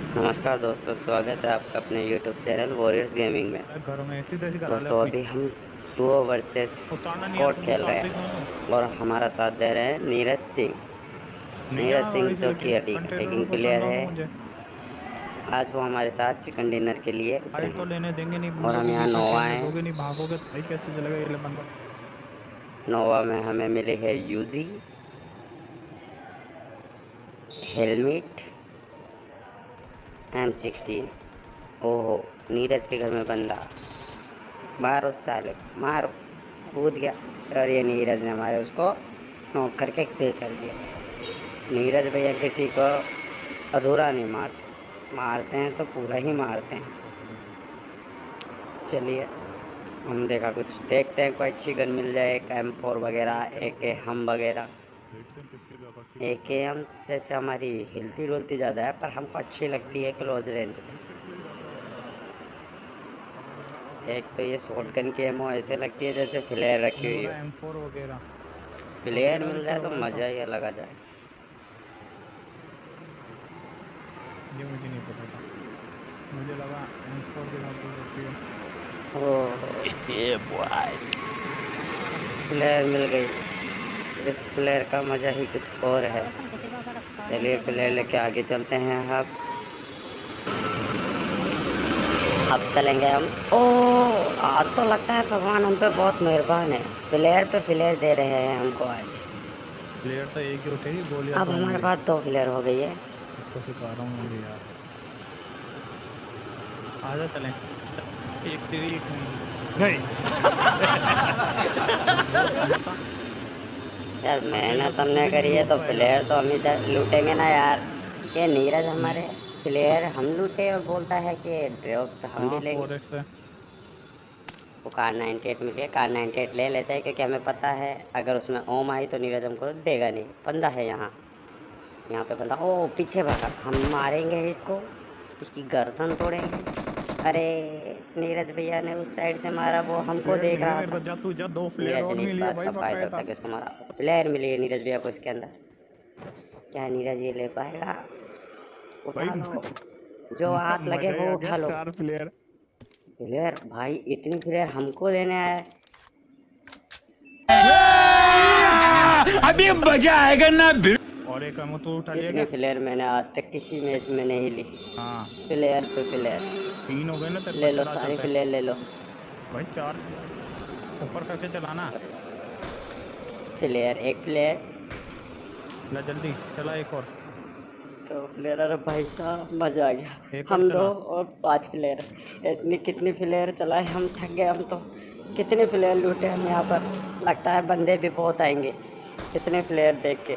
नमस्कार दोस्तों, स्वागत है आपका अपने YouTube चैनल वॉरियर्स गेमिंग में। घर में ऐसी तैसी करा ले दोस्तों अपनी। अभी हम डुओ वर्सेस उतारना नहीं यार, स्क्वाड तुम खेल उतार रहे दे क्यों तुम। हैं और हमारा साथ दे रहे हैं नीरज सिंह। नहीं नीरज आना सिंह गाड़ी से जो लेके कि कंटेनर में अटैकिंग पहुंचाना प्लेयर होगा है। मुझे। आज वो हमारे साथ चिकन डिनर के लिए उतरे फाइट तो हैं लेने देंगे नहीं और हम लोगों यहाँ बीच में, नोवा खेलने हैं। दोगे नहीं, भागोगे तो भाई कैसे चलेगा ये ले बंदा। नोवा में हमें मिले हैं यूजी, हेलमेट, M16। ओहो, नीरज के घर में बंदा। मारो साले, मारो। कूद गया और ये नीरज ने हमारे उसको नॉक करके किल कर दिया। नीरज भैया किसी को अधूरा नहीं मारते, मारते हैं तो पूरा ही मारते हैं। चलिए हम देखा कुछ देखते हैं, कोई अच्छी गन मिल जाए, एक M4 वगैरह, एक हम वगैरह। देखते हैं किसके ज्यादा किल एक होता है। हम जैसे हमारी हिलती डुलती ज़्यादा है पर हमको अच्छी लगती है क्लोज रेंज में। किल ज्यादा होता है भाई। एक तो ये शॉटगन की एमो ऐसे लगती है जैसे फ्लेयर रखी तुम हुई बोला हो। M4 वगैरह फ्लेयर वगैरह भी मिल तो जाए तो लगाया था। मज़ा ही अलग आ जाए। ये मुझे नहीं पता था, मुझे लगा M4 के साथ वो रहती है। ओह ये बॉय, फ्लेयर मिल गई। इस फ्लेयर का मज़ा ही कुछ और है। चलिए फ्लेयर लेके आगे चलते हैं। अब चलेंगे हम। ओ, आज तो लगता है भगवान हम पे बहुत मेहरबान है। फ्लेयर पे फ्लेयर दे रहे हैं हमको आज। प्लेयर तो एक ही उठेगी, गोलियां अब तो हमारे होंगी। पास 2 फ्लेयर हो गई है। इसको सिखा रहा हूँ मैं भी यार। आजा चलें, एक तेरी एक मेरी। नहीं। बहुत मेहनत था। यार अकेला मेहनत तो हमने कोई भी नहीं करी है लूट तो पाएगा। फ्लेयर तो हम ही लूटेंगे ना यार। ये नीरज नहीं। हमारे फ्लेयर हम लूटे और बोलता है कि ड्रॉप तो हम भी हाँ लेंगे। 4x है। वो कार 98 मिली है, कार 98 ले लेते हैं क्योंकि हमें पता है अगर उसमें ओम आई तो नीरज हमको देगा नहीं। बंदा है यहाँ, यहाँ पे बंदा। ओ पीछे भागा, हम मारेंगे इसको, इसकी गर्दन तोड़ेंगे। अरे नीरज भैया ने उस साइड से मारा, वो हमको फ्लेयर देख मिली है रहा मेरे था। पास, जा तू जा, 2 फ्लेयर नीरज और ने इस मिली है बात भाई का फायदा बाकायदा। उठा के उसको मारा। प्लेयर मिली है नीरज भैया को इसके अंदर। क्या नीरज ये ले पाएगा? भाई उठा लो, जो हाथ लगे मजा ही वो आ गया, उठा लो। 4 प्लेयर। प्लेयर भाई, इतनी प्लेयर हमको देने आया है। अभी मजा आएगा ना भिड़। और एक हम तो उठा लिया इतनी क्या। प्लेयर मैंने आज तक किसी मैच में नहीं ली। हाँ प्लेयर पे प्लेयर। 3 हो गए ना तेरे ले पास, लो चला सारी चलते हैं। प्लेयर ले लो। भाई 4 ऊपर करके चलाना। प्लेयर एक प्लेयर। ला जल्दी चला, एक और। तो प्लेयर, अरे भाई साहब मजा आ गया। एक और हम दो चला। और 5 प्लेयर। इतनी कितनी प्लेयर चलाए, हम थक गए हम तो। कितने प्लेयर लूटे हम यहाँ पर। लगता है बंदे भी बहुत आएंगे इतने प्लेयर देख के।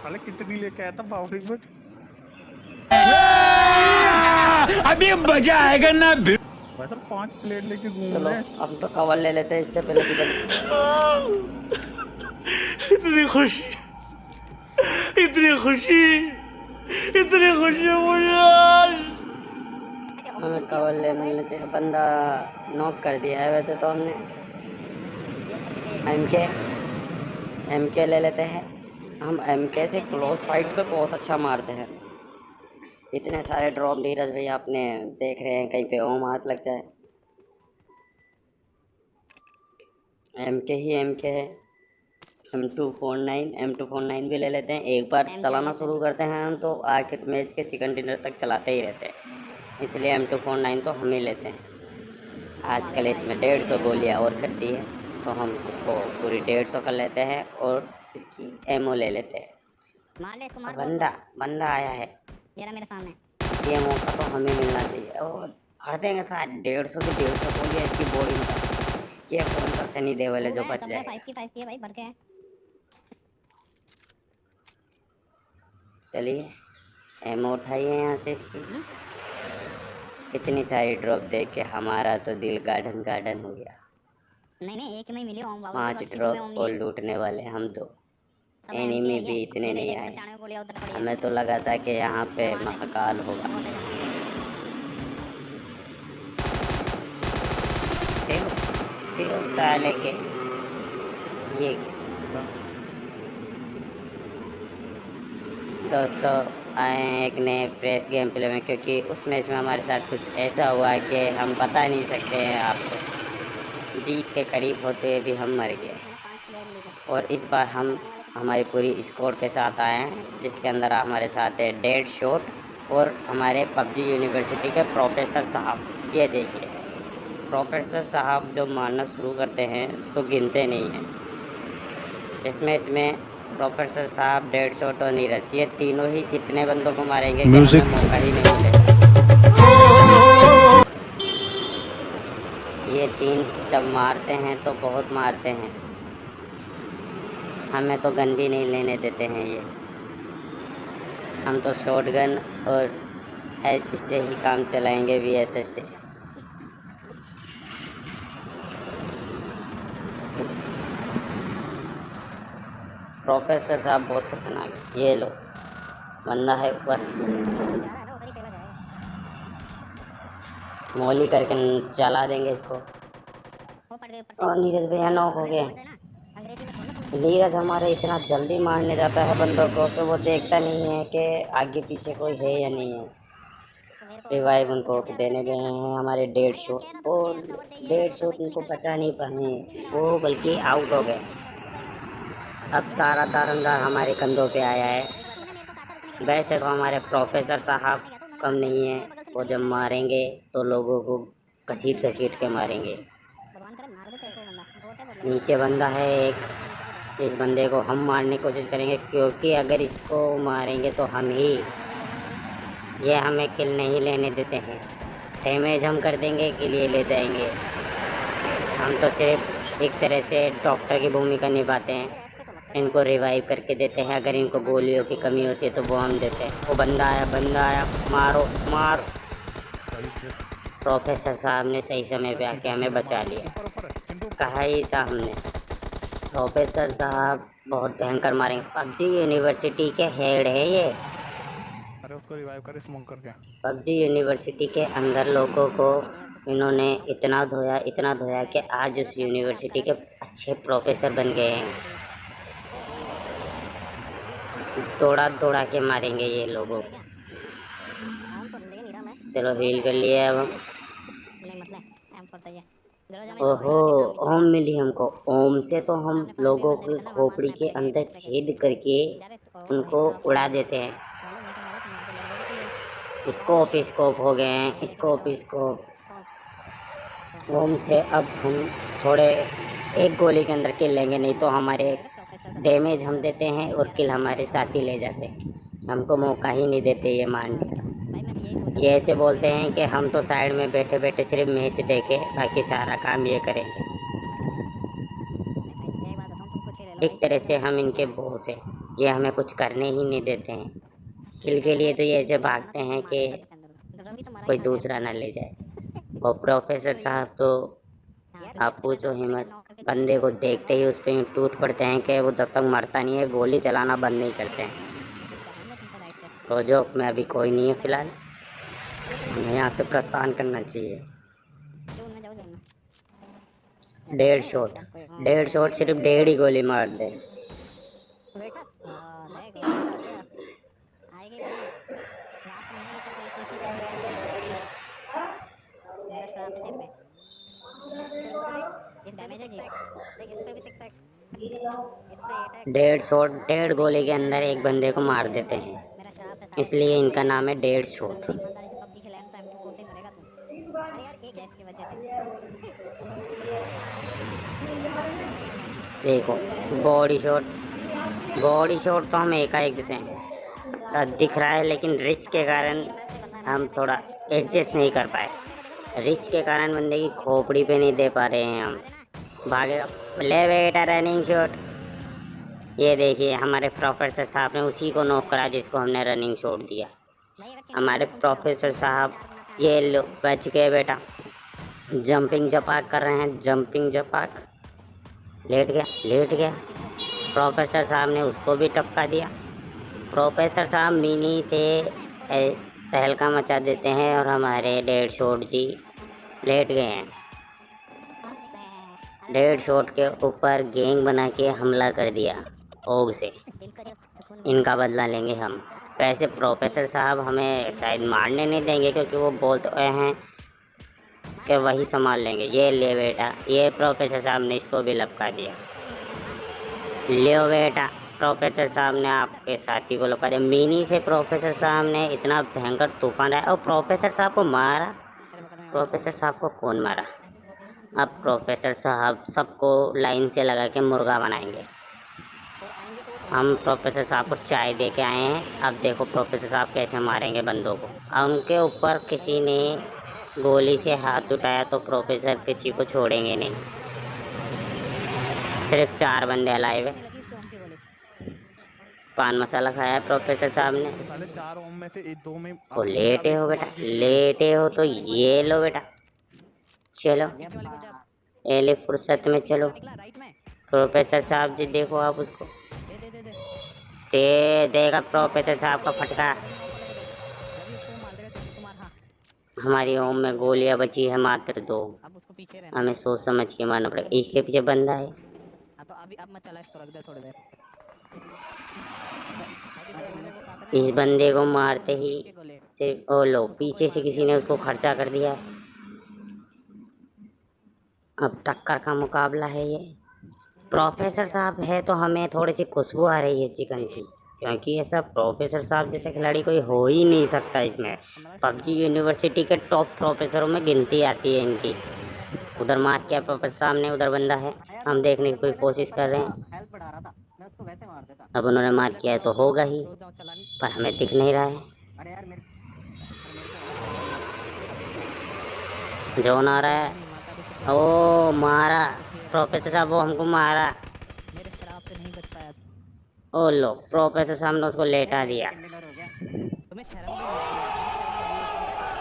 अरे कितनी लेके आया था बावरी में। अभी मजा आएगा ना भिड़। भाई साहब 5 प्लेट लेके घूम चलो रहे हैं। हम तो कवर ले लेते हैं इससे पहले कि इतनी खुशी, इतनी खुशी, इतनी खुशी मुझे आज। हमें कवर ले लेना चाहिए। बंदा नॉक कर दिया है वैसे तो हमने। एमके, एमके ले लेते हैं। हम एमके से क्लोज फाइट पे बहुत अच्छा मारते हैं। इतने सारे ड्रॉप नीरज भैया अपने देख रहे हैं, कहीं पे ओम हाथ लग जाए। एमके ही एमके है। M249 भी ले लेते हैं। एक बार चलाना शुरू करते हैं हम तो आखिर मैच के चिकन डिनर तक चलाते ही रहते हैं। इसलिए M249 तो हम ही लेते हैं। आजकल इसमें 150 गोलियाँ और कर दी है तो हम उसको पूरी 150 कर लेते हैं और इसकी एमओ ले लेते हैं। मार ले इसको, मार बोल बंदा बंदा आया है। दो। ये रहा मेरे सामने। ये मौका तो हमें मिलना चाहिए और भर देंगे साथ 150 की 150 गोलियाँ इसकी बॉडी में। ये कौन सा सनी देओल है जो बच सबने जाएगा। 5 की है भाई, भर के है। चलिए एमओ उठाइए यहाँ से इसकी। इतनी सारी ड्रॉप देख के हमारा तो दिल गार्डन गार्डन हो गया। नहीं नहीं, एक में ही मिली ओम बाबा की, 5 बस किसी में ओम ड्रॉप नहीं और है। लूटने वाले हम दो। सब एम की एनिमी है ये। भी इतने ये देख नहीं देख, आए। 95 गोलियां उधर पड़ी है। हमें तो लगा था कि यहाँ पे वहाँ से महाकाल होगा। वो ले जाना। देखो देखो साले के ये। दोस्तों आए हैं एक नए फ्रेश गेम प्ले में, क्योंकि उस मैच में हमारे साथ कुछ ऐसा हुआ कि हम बता नहीं सकते हैं आपको। जीत के करीब होते हुए भी हम मर गए। और इस बार हम हमारी पूरी स्क्वाड के साथ आए हैं, जिसके अंदर हमारे साथ है डेड शॉट और हमारे पबजी यूनिवर्सिटी के प्रोफेसर साहब। ये देखिए, प्रोफेसर साहब जो मारना शुरू करते हैं तो गिनते नहीं हैं। इस मैच में प्रोफेसर साहब, डेड शॉट और नीरज, ये तीनों ही इतने बंदों को मारेंगे कि हमें मौका ही नहीं मिलेगा। ये तीन जब मारते हैं तो बहुत मारते हैं, हमें तो गन भी नहीं लेने देते हैं ये। हम तो शॉटगन और इससे ही काम चलाएंगे VSS से। प्रोफेसर साहब बहुत खतरनाक है। ये लो, बंदा है ऊपर, मोली करके चला देंगे इसको। और नीरज भैया नॉक हो गए। नीरज हमारे इतना जल्दी मारने जाता है बंदों को कि वो देखता नहीं है कि आगे पीछे कोई है या नहीं है। रिवाइव उनको देने गए हैं हमारे डेड शॉट, और डेड शॉट उनको बचा नहीं पाए, वो बल्कि आउट हो गए। अब सारा दारोमदार हमारे कंधों पे आया है। वैसे तो हमारे प्रोफेसर साहब कम नहीं है, वो जब मारेंगे तो लोगों को घसीट घसीट के मारेंगे। नीचे बंदा है एक, इस बंदे को हम मारने की कोशिश करेंगे, क्योंकि अगर इसको मारेंगे तो हम ही, ये हमें किल नहीं लेने देते हैं। डैमेज हम कर देंगे, किल ये ले जाएंगे। हम तो सिर्फ एक तरह से डॉक्टर की भूमिका निभाते हैं, इनको रिवाइव करके देते हैं। अगर इनको गोलियों की कमी होती है तो वो हम देते हैं। वो बंदा आया, मारो मार। प्रोफेसर साहब ने सही समय पे आके हमें बचा लिया, कहा ही था हमने। प्रोफेसर साहब बहुत भयंकर मारेंगे। पबजी यूनिवर्सिटी के हेड है ये। अरे उसको रिवाइव करे स्मोक करके। पबजी यूनिवर्सिटी के अंदर लोगों को इन्होंने इतना धोया कि आज उस यूनिवर्सिटी के अच्छे प्रोफेसर बन गए हैं। दौड़ा के मारेंगे ये लोगों। चलो हील कर लिया अब हम। ओहो, ओम मिली हमको। ओम से तो हम लोगों की खोपड़ी के अंदर छेद करके उनको उड़ा देते हैं। स्कोप हो गए हैं, स्कोप। ओम से अब हम थोड़े एक गोली के अंदर किल लेंगे, नहीं तो हमारे डैमेज हम देते हैं और किल हमारे साथ ही ले जाते हैं। हमको मौका ही नहीं देते ये मारने का। ये ऐसे बोलते हैं कि हम तो साइड में बैठे बैठे सिर्फ मैच देखे, बाकी सारा काम ये करेंगे। एक तरह से हम इनके बॉस हैं, ये हमें कुछ करने ही नहीं देते हैं। किल के लिए तो ये ऐसे भागते हैं कि कोई दूसरा ना ले जाए। और प्रोफेसर साहब तो आप पूछो हिम्मत, बंदे को देखते ही उस पर टूट पड़ते हैं कि वो जब तक मरता नहीं है गोली चलाना बंद नहीं करते हैं। रोजो में अभी कोई नहीं है फिलहाल, हमें यहाँ से प्रस्थान करना चाहिए। डेढ़ शॉट सिर्फ 1.5 ही गोली मार दे। डेढ़ गोली के अंदर एक बंदे को मार देते हैं, इसलिए इनका नाम है डेढ़ शॉट। देखो बॉडी शॉट तो हम एकाएक देते हैं, दिख रहा है, लेकिन रिस्क के कारण हम थोड़ा एडजस्ट नहीं कर पाए। रिस्क के कारण बंदे की खोपड़ी पे नहीं दे पा रहे हैं हम। भागे ले बेटा रनिंग शॉट। ये देखिए हमारे प्रोफेसर साहब ने उसी को नॉक करा जिसको हमने रनिंग शॉट दिया। हमारे प्रोफेसर साहब ये लो बच गए बेटा। जंपिंग जपाक कर रहे हैं, जंपिंग जपाक। लेट गया। प्रोफेसर साहब ने उसको भी टपका दिया। प्रोफेसर साहब मिनी से तहलका मचा देते हैं और हमारे डेढ़ शॉट जी लेट गए हैं। डेढ़ शॉट के ऊपर गैंग बना के हमला कर दिया ओग से। इनका बदला लेंगे हम। वैसे प्रोफेसर साहब हमें शायद मारने नहीं देंगे, क्योंकि वो बोलते हैं कि वही संभाल लेंगे। ये ले बेटा, ये प्रोफेसर साहब ने इसको भी लपका दिया। ले बेटा, प्रोफेसर साहब ने आपके साथी को लपका दिया। मिनी से प्रोफेसर साहब ने इतना भयंकर तूफान आया और प्रोफेसर साहब को मारा। प्रोफेसर साहब को कौन मारा? अब प्रोफेसर साहब सबको लाइन से लगा के मुर्गा बनाएंगे। हम प्रोफेसर साहब को चाय दे के आए हैं। अब देखो प्रोफेसर साहब कैसे मारेंगे बंदों को। उनके ऊपर किसी ने गोली से हाथ उठाया तो प्रोफेसर किसी को छोड़ेंगे नहीं। सिर्फ 4 बंदे अलाइव है। पान मसाला खाया है प्रोफेसर साहब ने। साले 4 ओम में से 2 में ओ लेटे हो बेटा, लेटे हो तो ये लो बेटा, चलो ये ले फुर्सत में चलो। प्रोफेसर साहब जी देखो आप उसको दे देगा प्रोफेसर साहब का फटका। हमारी ओम में गोलियां बची है मात्र 2। अब उसको पीछे रहना। हमें सोच समझ के मारना पड़ेगा। इसके पीछे बंदा है। हाँ तो अभी अब मत चला, इसको रख दे थोड़ी देर। इस बंदे को मारते ही सिर्फ ओ लो पीछे से किसी ने उसको खर्चा कर दिया। अब टक्कर का मुकाबला है ये। प्रोफेसर साहब है तो हमें थोड़ी सी खुशबू आ रही है चिकन की, क्योंकि ये सब प्रोफेसर साहब जैसे खिलाड़ी कोई हो ही नहीं सकता इसमें। पबजी यूनिवर्सिटी के टॉप प्रोफेसरों में गिनती आती है इनकी। उधर मार किया प्रोफेसर साहब ने, उधर बंदा है। हम देखने की कोई कोशिश कर रहे हैं। हेल्प बढ़ा रहा था, मैं उसको वैसे मार देता। अब उन्होंने मार किया है तो होगा ही, पर हमें दिख नहीं रहा है। अरे यार मेरे जोन आ रहा है। ओ मारा प्रोफेसर साहब, वो हमको मारा। मेरे शराब से नहीं बच पाया। ओ लो प्रोफेसर साहब ने उसको लेटा दिया। डिनर हो गया। तुम्हें शर्म नहीं आती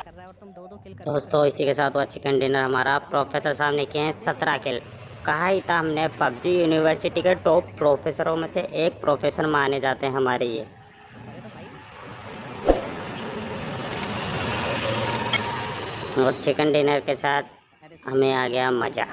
कर रहा है और तुम 2-2 किल कर। दोस्तों इसी के साथ हुआ चिकन डिनर हमारा। प्रोफेसर साहब ने किए हैं 17 किल। कहा ही था हमने, पबजी यूनिवर्सिटी के टॉप प्रोफेसरों में से एक प्रोफेसर माने जाते हैं हमारे ये। और चिकन डिनर के साथ हमें आ गया मज़ा।